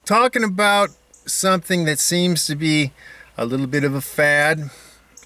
talking about something that seems to be a little bit of a fad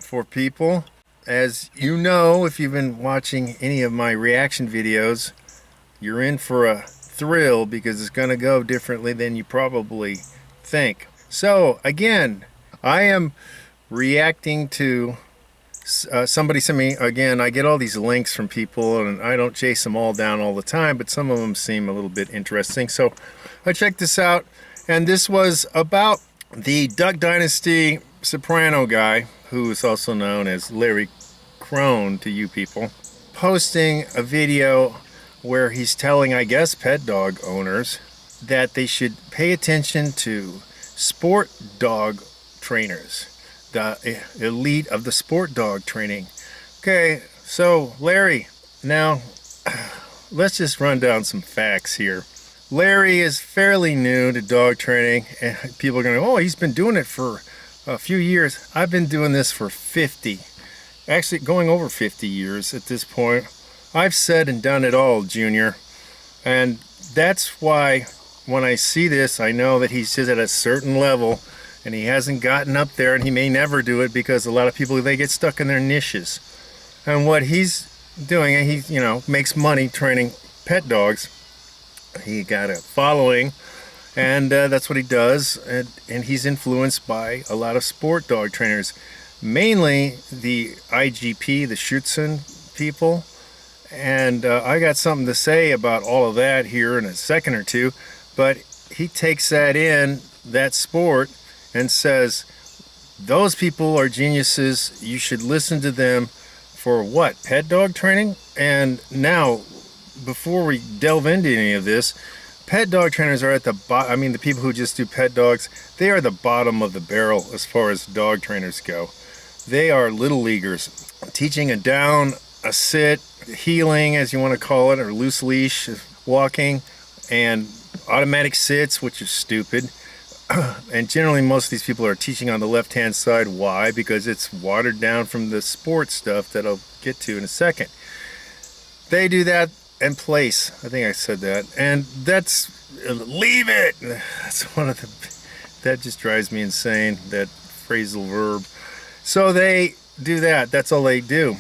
for people. As you know, if you've been watching any of my reaction videos, you're in for a thrill because it's going to go differently than you probably think. So, again, I am reacting to somebody sent me, again, I get all these links from people and I don't chase them all down all the time, but some of them seem a little bit interesting. So I checked this out, and this was about the Duck Dynasty soprano guy, who is also known as Larry Krohn to you people, posting a video where he's telling, I guess, pet dog owners that they should pay attention to sport dog trainers, the elite of the sport dog training. Okay, so Larry, now let's just run down some facts here. Larry is fairly new to dog training, and people are going, oh, he's been doing it for a few years. I've been doing this for 50, actually going over 50 years at this point. I've said and done it all, Junior, and that's why when I see this, I know that he's just at a certain level, and he hasn't gotten up there, and he may never do it because a lot of people, they get stuck in their niches. And what he's doing, he makes money training pet dogs. He got a following, and that's what he does. And he's influenced by a lot of sport dog trainers, mainly the IGP, the Schutzen people. And I got something to say about all of that here in a second or two. But he takes that sport, and says, those people are geniuses. You should listen to them for what? Pet dog training? And now, before we delve into any of this, pet dog trainers are at the bottom. I mean, the people who just do pet dogs, they are the bottom of the barrel as far as dog trainers go. They are little leaguers, teaching a down, a sit, heeling, as you want to call it, or loose leash walking, and automatic sits, which is stupid. And generally most of these people are teaching on the left hand side. Why? Because it's watered down from the sports stuff that I'll get to in a second. They do that and place. I think I said that. And that's, leave it. That's one of the, that just drives me insane, that phrasal verb. So they do that. That's all they do.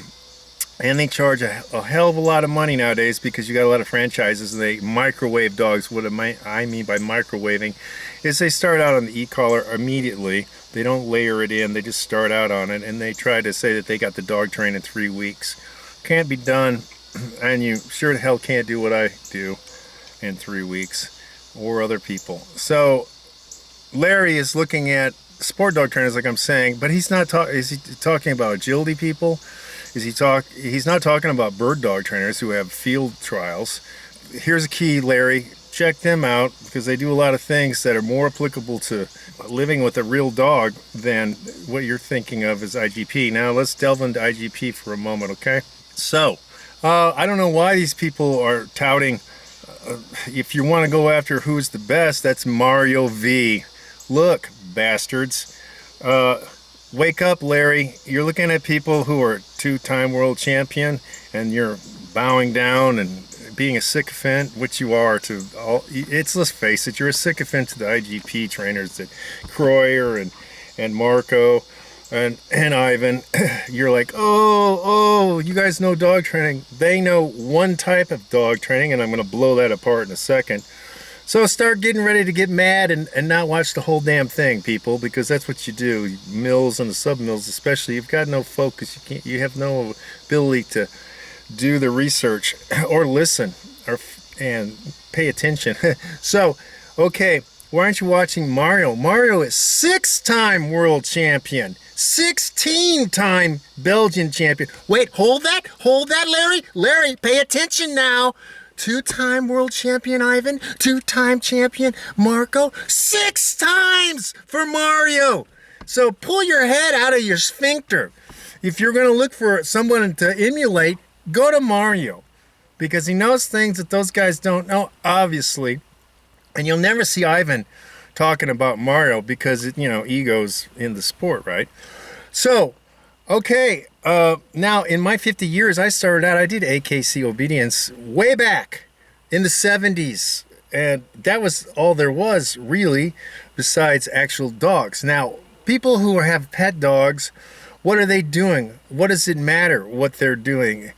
And they charge a hell of a lot of money nowadays because you got a lot of franchises and they microwave dogs. What I mean by microwaving is they start out on the e-collar immediately. They don't layer it in. They just start out on it, and they try to say that they got the dog trained in 3 weeks. Can't be done, and you sure the hell can't do what I do in 3 weeks, or other people. So Larry is looking at sport dog trainers, like I'm saying, but he's not talking. Is he talking about agility people? He's not talking about bird dog trainers who have field trials. Here's a key, Larry. Check them out because they do a lot of things that are more applicable to living with a real dog than what you're thinking of as IGP. Now let's delve into IGP for a moment, okay? So, I don't know why these people are touting, if you want to go after who's the best, that's Mario V. Look, bastards. Wake up, Larry. You're looking at people who are two-time world champion, and you're bowing down and being a sycophant, which you are to all. Let's face it, you're a sycophant to the IGP trainers, that Croyer and Marco and Ivan. You're like, oh, you guys know dog training. They know one type of dog training, and I'm going to blow that apart in a second. So start getting ready to get mad and not watch the whole damn thing, people, because that's what you do. Mills and the sub-mills especially, you've got no focus. You have no ability to do the research or listen and pay attention. So, okay, why aren't you watching Mario? Mario is 6-time world champion, 16-time Belgian champion. Wait, hold that, Larry. Larry, pay attention now. 2-time world champion Ivan, 2-time champion Marco, 6 times for Mario. So pull your head out of your sphincter. If you're going to look for someone to emulate, go to Mario, because he knows things that those guys don't know, obviously. And you'll never see Ivan talking about Mario because, ego's in the sport, right? So, okay, now in my 50 years, I did AKC obedience way back in the 70s. And that was all there was, really, besides actual dogs. Now, people who have pet dogs, what are they doing? What does it matter what they're doing?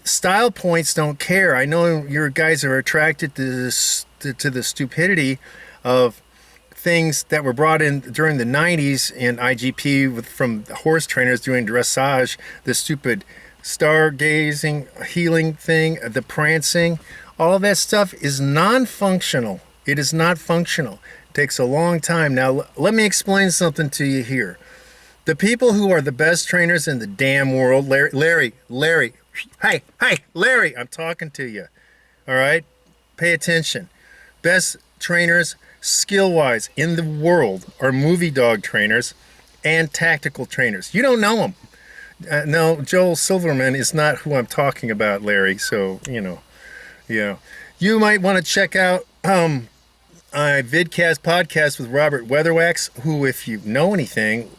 Style points don't care. I know your guys are attracted to this, to the stupidity of things that were brought in during the 90s in IGP from horse trainers doing dressage, the stupid stargazing, healing thing, the prancing. All of that stuff is non-functional. It is not functional. It takes a long time. Now, let me explain something to you here. The people who are the best trainers in the damn world, Larry, hey, Larry, I'm talking to you. All right? Pay attention. Best trainers, skill-wise, in the world are movie dog trainers and tactical trainers. You don't know them. No, Joel Silverman is not who I'm talking about, Larry. So, yeah. You might want to check out a vidcast podcast with Robert Weatherwax, who, if you know anything,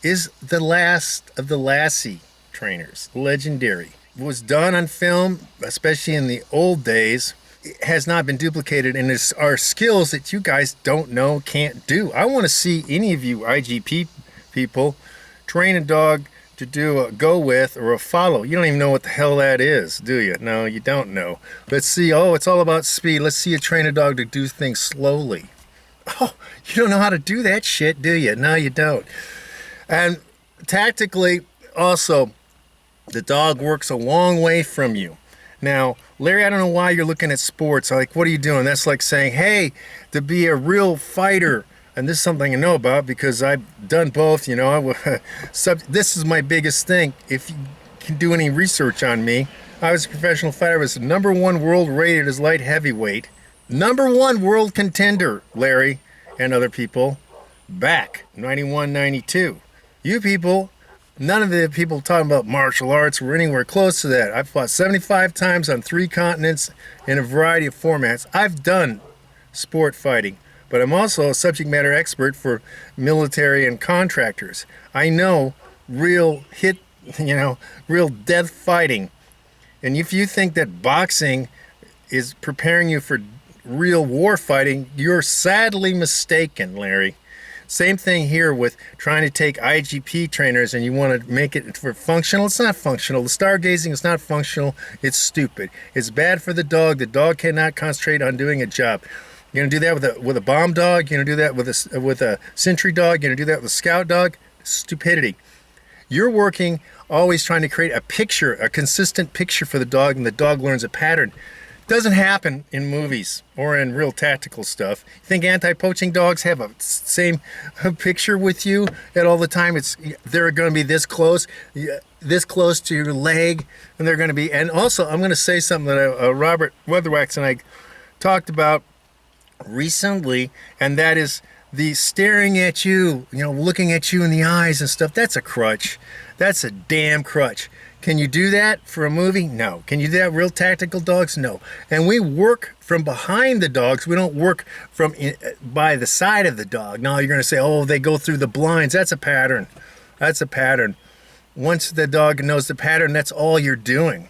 is the last of the Lassie trainers. Legendary. Was done on film, especially in the old days. It has not been duplicated, and it's our skills that you guys don't know, can't do. I want to see any of you IGP people train a dog to do a go with or a follow. You don't even know what the hell that is, do you? No, you don't know. Let's see. Oh, it's all about speed. Let's see you train a dog to do things slowly. Oh, you don't know how to do that shit, do you? No, you don't. And tactically, also, the dog works a long way from you. Now, Larry, I don't know why you're looking at sports. Like, what are you doing? That's like saying, hey, to be a real fighter, and this is something I know about because I've done both, this is my biggest thing. If you can do any research on me, I was a professional fighter. I was the #1 world rated as light heavyweight. #1 world contender, Larry, and other people, back, 91, 92. You people, none of the people talking about martial arts were anywhere close to that. I've fought 75 times on 3 continents in a variety of formats. I've done sport fighting, but I'm also a subject matter expert for military and contractors. I know real real death fighting. And if you think that boxing is preparing you for real war fighting, you're sadly mistaken, Larry. Same thing here with trying to take IGP trainers and you want to make it for functional. It's not functional. The stargazing is not functional. It's stupid. It's bad for the dog. The dog cannot concentrate on doing a job. You're going to do that with a bomb dog. You're going to do that with a sentry dog. You're going to do that with a scout dog. Stupidity. You're working always trying to create a picture, a consistent picture for the dog, and the dog learns a pattern. Doesn't happen in movies or in real tactical stuff. You think anti-poaching dogs have a same picture with you at all the time? They're going to be this close to your leg, and they're going to be. And also, I'm going to say something that Robert Weatherwax and I talked about recently, and that is the staring at you, looking at you in the eyes and stuff. That's a crutch. That's a damn crutch. Can you do that for a movie? No. Can you do that with real tactical dogs? No. And we work from behind the dogs. We don't work by the side of the dog. Now you're going to say, oh, they go through the blinds. That's a pattern. That's a pattern. Once the dog knows the pattern, that's all you're doing.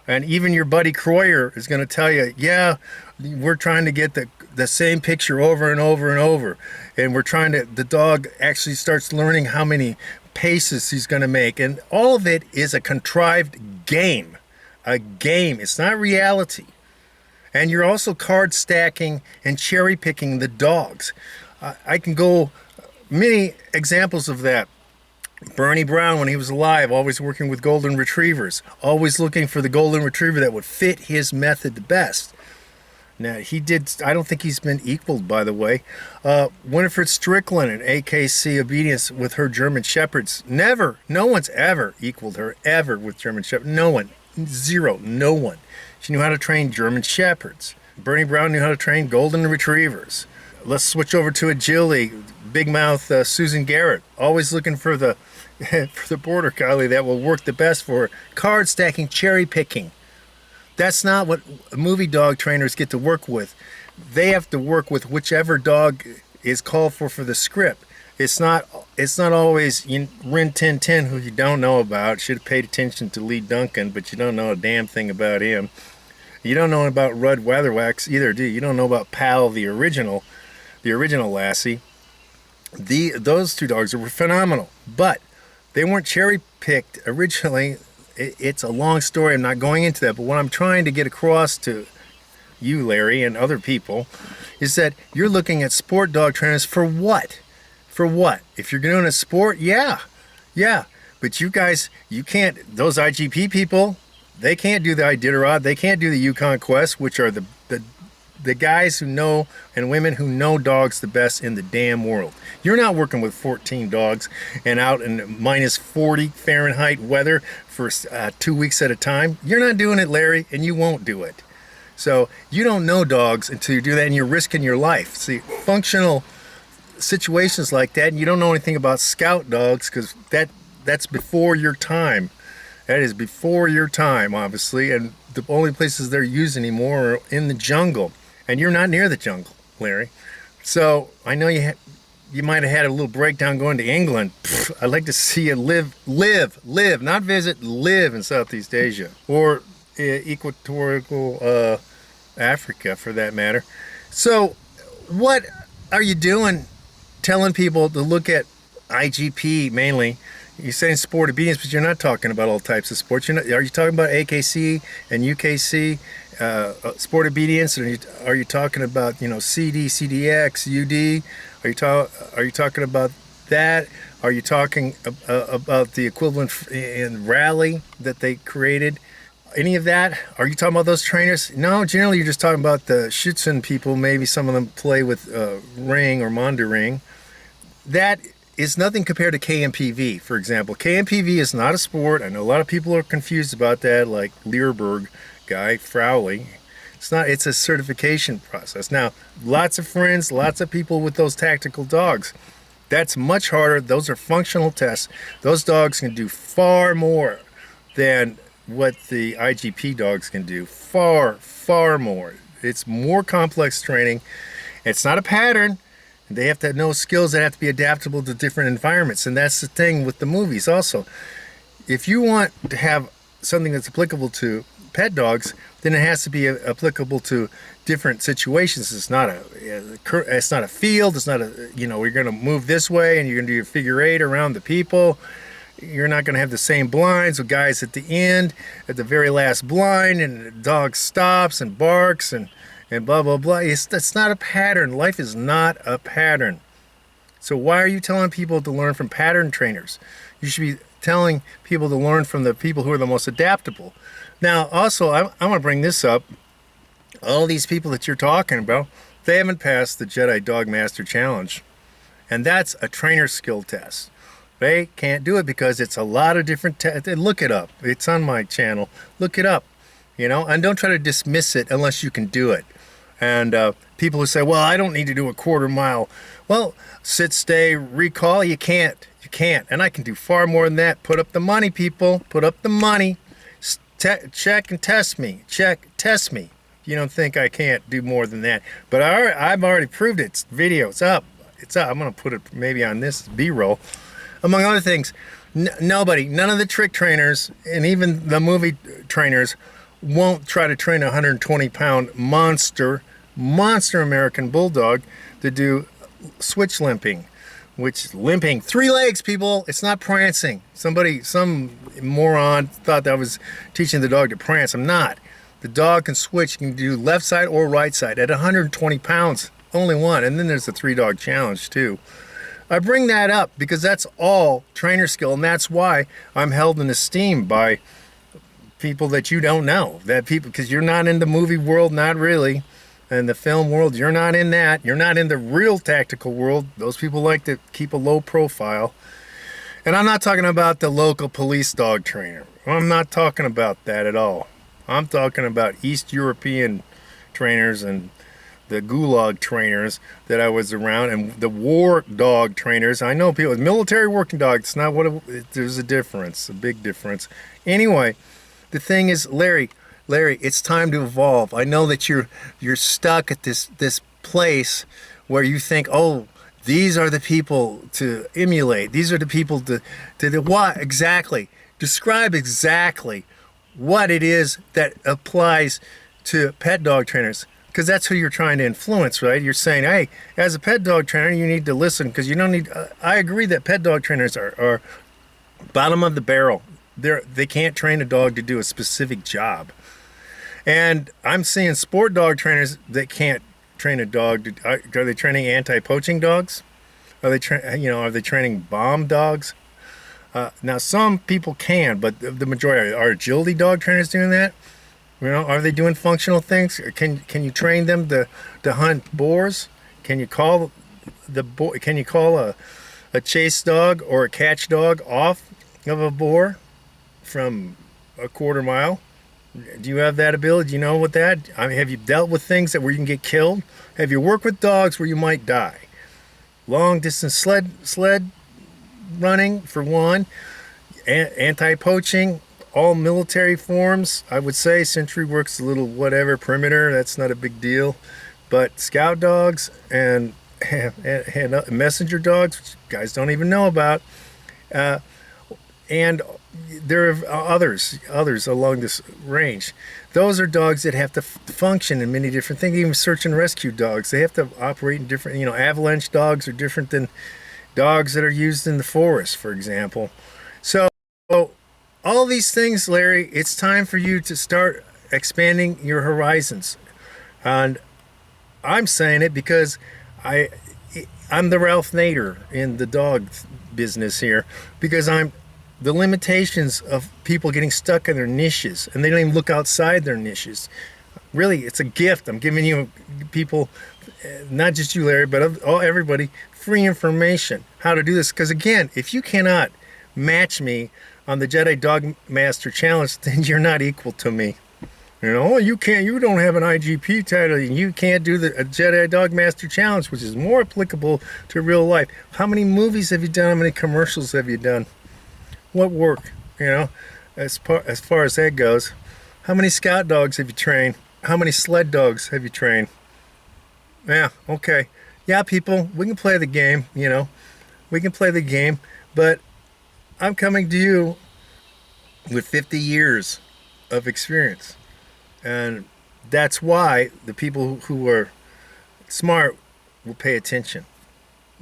And even your buddy Kroyer is going to tell you, yeah, we're trying to get the same picture over and over and over. And the dog actually starts learning how many paces he's going to make, and all of it is a contrived game. It's not reality. And you're also card stacking and cherry picking the dogs. I can go many examples of that. Bernie Brown, when he was alive, always working with golden retrievers, always looking for the golden retriever that would fit his method the best. Now, I don't think he's been equaled, by the way. Winifred Strickland and AKC Obedience with her German Shepherds. Never. No one's ever equaled her, ever, with German Shepherds. No one. Zero. No one. She knew how to train German Shepherds. Bernie Brown knew how to train Golden Retrievers. Let's switch over to agility. Big mouth Susan Garrett. Always looking for the border collie that will work the best for her. Card stacking, cherry picking. That's not what movie dog trainers get to work with. They have to work with whichever dog is called for the script. It's not always Rin Tin Tin, who you don't know about. Should have paid attention to Lee Duncan, but you don't know a damn thing about him. You don't know about Rudd Weatherwax either, do you? You don't know about Pal, the original Lassie. Those two dogs were phenomenal, but they weren't cherry picked originally. It's a long story. I'm not going into that, but what I'm trying to get across to you, Larry, and other people is that you're looking at sport dog trainers for what? For what? If you're doing a sport, yeah. But you guys, you can't, those IGP people, they can't do the Iditarod, they can't do the Yukon Quest, which are the guys who know and women who know dogs the best in the damn world. You're not working with 14 dogs and out in minus 40 Fahrenheit weather for 2 weeks at a time. You're not doing it, Larry, and you won't do it. So you don't know dogs until you do that, and you're risking your life. See, functional situations like that, and you don't know anything about scout dogs because that's before your time. That is before your time, obviously, and the only places they're used anymore are in the jungle. And you're not near the jungle, Larry. So I know you might have had a little breakdown going to England. I'd like to see you live, not visit, live in Southeast Asia or equatorial Africa, for that matter. So what are you doing telling people to look at IGP mainly? You're saying sport obedience, but you're not talking about all types of sports. Are you talking about AKC and UKC, sport obedience? Or are you talking about, CD, CDX, UD? Are you talking about that? Are you talking about the equivalent in rally that they created? Any of that? Are you talking about those trainers? No, generally you're just talking about the Schutzen people. Maybe some of them play with Ring or Mondering. That is nothing compared to KMPV, for example. KMPV is not a sport. I know a lot of people are confused about that, like Learberg guy, Frowley. It's not, it's a certification process. Now, lots of friends, lots of people with those tactical dogs. That's much harder. Those are functional tests. Those dogs can do far more than what the IGP dogs can do. Far more. It's more complex training. It's not a pattern. They have to know skills that have to be adaptable to different environments. And that's the thing with the movies also. If you want to have something that's applicable to pet dogs, then it has to be applicable to different situations. It's not a field. It's not a, we're going to move this way and you're going to do your figure eight around the people. You're not going to have the same blinds with guys at the end, at the very last blind, and the dog stops and barks and blah, blah, blah. That's not a pattern. Life is not a pattern. So why are you telling people to learn from pattern trainers? You should be telling people to learn from the people who are the most adaptable. Now, also, I want to bring this up. All these people that you're talking about, they haven't passed the Jedi Dog Master Challenge. And that's a trainer skill test. They can't do it because it's a lot of different tests. Look it up. It's on my channel. Look it up. And don't try to dismiss it unless you can do it. And people who say, well, I don't need to do a quarter mile. Well, sit, stay, recall, you can't. You can't. And I can do far more than that. Put up the money, people. Put up the money. Check and test me. Test me. You don't think I can't do more than that. But I've already proved it. It's video. It's up. I'm going to put it maybe on this B-roll. Among other things, none of the trick trainers and even the movie trainers won't try to train a 120-pound monster American bulldog to do switch limping, which limping 3 legs, people. It's not prancing. Some moron thought that I was teaching the dog to prance. I'm not. The dog can switch. You can do left side or right side at 120 pounds. Only one. And then there's the 3-dog challenge too. I bring that up because that's all trainer skill, and that's why I'm held in esteem by people that you don't know. Because you're not in the movie world, not really. In the film world, you're not in that. You're not in the real tactical world. Those people like to keep a low profile. And I'm not talking about the local police dog trainer. I'm not talking about that at all. I'm talking about East European trainers and the gulag trainers that I was around, and the war dog trainers. I know people, military working dogs, it's not what there's a difference, a big difference. Anyway, the thing is, Larry, it's time to evolve. I know that you're stuck at this place where you think, oh, these are the people to emulate. These are the people to what exactly? Describe exactly what it is that applies to pet dog trainers, because that's who you're trying to influence, right? You're saying, hey, as a pet dog trainer, you need to listen, because you don't need. I agree that pet dog trainers are bottom of the barrel. They can't train a dog to do a specific job, and I'm seeing sport dog trainers that can't train a dog. Are they training anti-poaching dogs? Are they are they training bomb dogs? Now some people can, but the majority are agility dog trainers doing that. Are they doing functional things? Can you train them to hunt boars? Can you call a chase dog or a catch dog off of a boar from a quarter mile? Do you have that ability? Do you know what that? I mean, have you dealt with things where you can get killed? Have you worked with dogs where you might die? Long distance sled running for one, anti-poaching. All military forms, I would say. Sentry works a little whatever, perimeter, that's not a big deal. But scout dogs and messenger dogs, which guys don't even know about, and there are others along this range. Those are dogs that have to function in many different things. Even search and rescue dogs, they have to operate in different, avalanche dogs are different than dogs that are used in the forest, for example. So all these things, Larry, it's time for you to start expanding your horizons. And I'm saying it because I'm the Ralph Nader in the dog business here, because I'm the limitations of people getting stuck in their niches, and they don't even look outside their niches. Really, it's a gift. I'm giving you people, not just you, Larry, but everybody, free information how to do this. Because again, if you cannot match me on the Jedi Dog Master Challenge, then you're not equal to me. You don't have an IGP title, and you can't do the Jedi Dog Master Challenge, which is more applicable to real life. How many movies have you done? How many commercials have you done? What work? As far as that goes. How many scout dogs have you trained? How many sled dogs have you trained? Yeah, okay. Yeah, people, we can play the game, We can play the game, but I'm coming to you with 50 years of experience. And that's why the people who are smart will pay attention.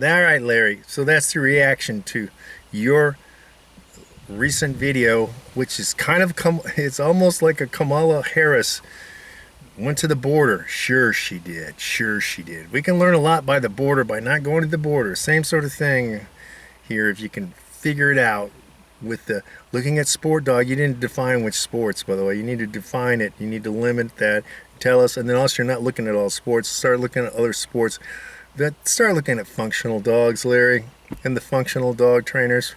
All right, Larry. So that's the reaction to your recent video, which is it's almost like a Kamala Harris went to the border. Sure she did. We can learn a lot by the border by not going to the border. Same sort of thing here, if you can figure it out with the looking at sport dog. You didn't define which sports, by the way. You need to define it. You need to limit that. Tell us, and then also you're not looking at all sports. Start looking at other sports. Start looking at functional dogs, Larry, and the functional dog trainers.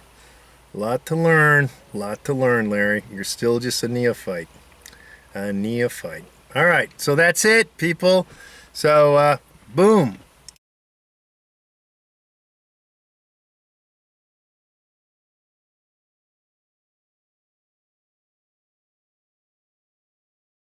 A lot to learn, Larry. You're still just a neophyte. All right, so that's it, people. So, boom.